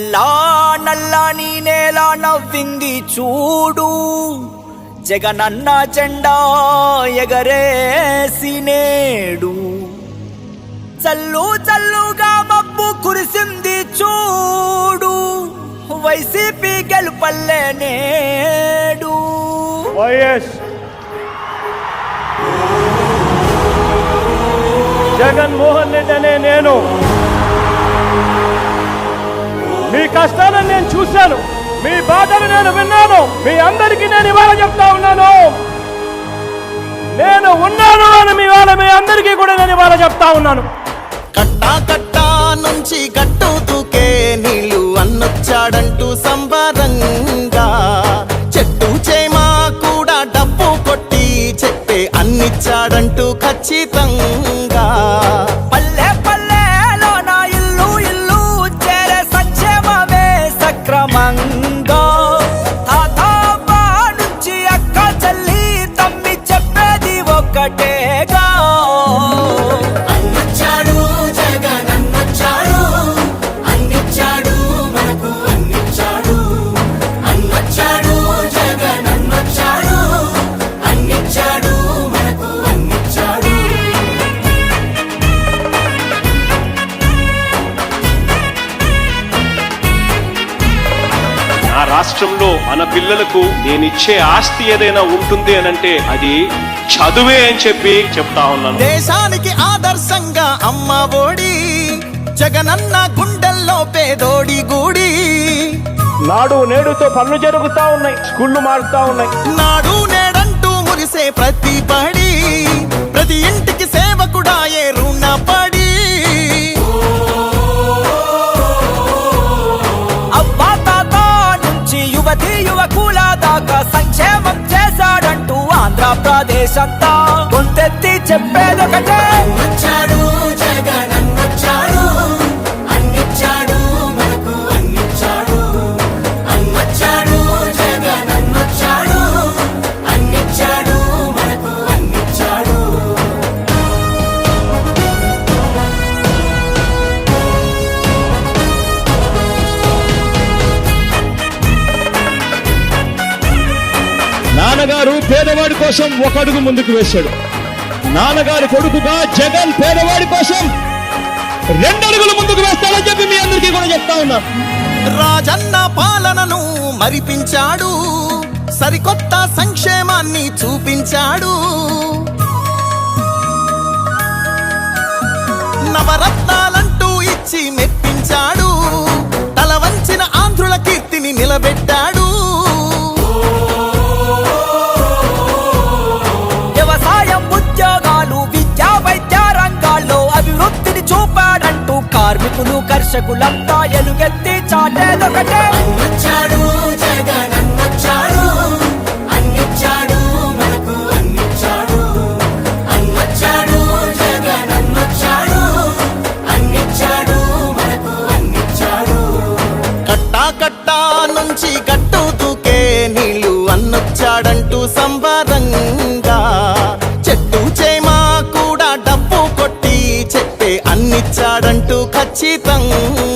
నల్లాని నేల నవ్వింది చూడు, జగనన్న జెండా ఎగరేసి నేడు. చల్లు చల్లుగా మబ్బు కురిసింది చూడు, వైసీపీ గెలుపల్లే నేడు. వైఎస్ జగన్మోహన్ రెడ్డి అనే నేను మీ కష్టాలను నేను చూశాను, మీ బాధలు నేను విన్నాను. మీ అందరికీ నేను ఇవాళ చెప్తా ఉన్నాను, నేను ఉన్నాను అని మీ అందరికీ కూడా నేను ఇవాళ చెప్తా ఉన్నాను. కట్టా కట్టా నుంచి గట్టు దూకే నీళ్ళు అన్నొచ్చాడంటూ సంబరంగా, చెట్టు చేమా కూడా డబ్బు కొట్టి చెప్పే అన్నిచ్చాడంటూ ఖచ్చితంగా. పల్లె పల్లెలో నా ఇల్లు ఇల్లు చేరే సంక్షేమమే సక్రమంగా. తాతాబా నుంచి అక్క చెల్లి తమ్మి చెప్పేది ఒక్కటేగా, అన్నొచ్చాడు జగన్ అన్నొచ్చాడు, అన్నిచ్చాడు మనకు అన్నిచ్చాడు. అన్నొచ్చాడు జగన్ అన్నొచ్చాడు, అన్నిచ్చాడు మనకు అన్నిచ్చాడు. నా రాష్ట్రంలో మన పిల్లలకు నేనిచ్చే ఆస్తి ఏదైనా ఉంటుంది అనంటే అది చదువే అని చెప్పి చెప్తా ఉన్నాను. దేశానికి ఆదర్శంగా అమ్మ ఒడి, జగనన్న గుండెల్లో పేదోడి గుడి. నాడు నేడుతో పనులు జరుగుతా ఉన్నాయి, స్కూళ్లు మారుతా ఉన్నాయి. నాడు నేడంటూ మురిసే ప్రతి పడి, ప్రతి ఇంటికి సేవకుడా ఏ రుణపడి. అవ్వా తాత నుంచి యువతి యువకుల దాకా సంక్షేమం చేశాడంటూ ఆంధ్రప్రదేశ్ అంతా గొంతెత్తి చెప్పేదొకటే. అన్నొచ్చాడు జగన్ అన్నొచ్చాడు, అన్నిచ్చాడు మనకు అన్నిచ్చాడు. అన్నొచ్చాడు జగన్ అన్నొచ్చాడు, అన్నిచ్చాడు మనకు అన్నిచ్చాడు. నాన్నగారు పేదవాడి కోసం ఒక అడుగు ముందుకు వేశాడు. నాన్నగారి కొడుకుగా జగన్ పేదవాడి కోసం 2 అడుగులు ముందుకు వేస్తాడని చెప్పి మీ అందరికీ కూడా చెప్తా ఉన్నా. రాజన్న పాలనను మరిపించాడు, సరికొత్త సంక్షేమాన్ని చూపించాడు. నవరత్నాలంటూ ఇచ్చి మెప్పించాడు, తల వంచిన ఆంధ్రుల కీర్తిని నిలబెట్టాడు. వ్యవసాయం ఉద్యోగాలు విద్యా వైద్య రంగాల్లో అభివృద్ధిని చూపాడంటూ కార్మికులు కర్షకులంతా ఎలుగెత్తి చాటేదొకటే. అన్నొచ్చాడు జగన్ అన్నొచ్చాడు, అన్నిచ్చాడు మనకు అన్నిచ్చాడు. అన్నొచ్చాడు జగన్ అన్నొచ్చాడు, అన్నిచ్చాడు మనకు అన్నిచ్చాడు. కట్టా కట్టా నుంచి గట్టు దూకే నీళ్ళు అన్నొచ్చాడంటూ సంబరంగా, చెట్టు చేమా కూడా డబ్బు కొట్టి చెప్పే అన్నిచ్చాడంటూ ఖచ్చితంగా.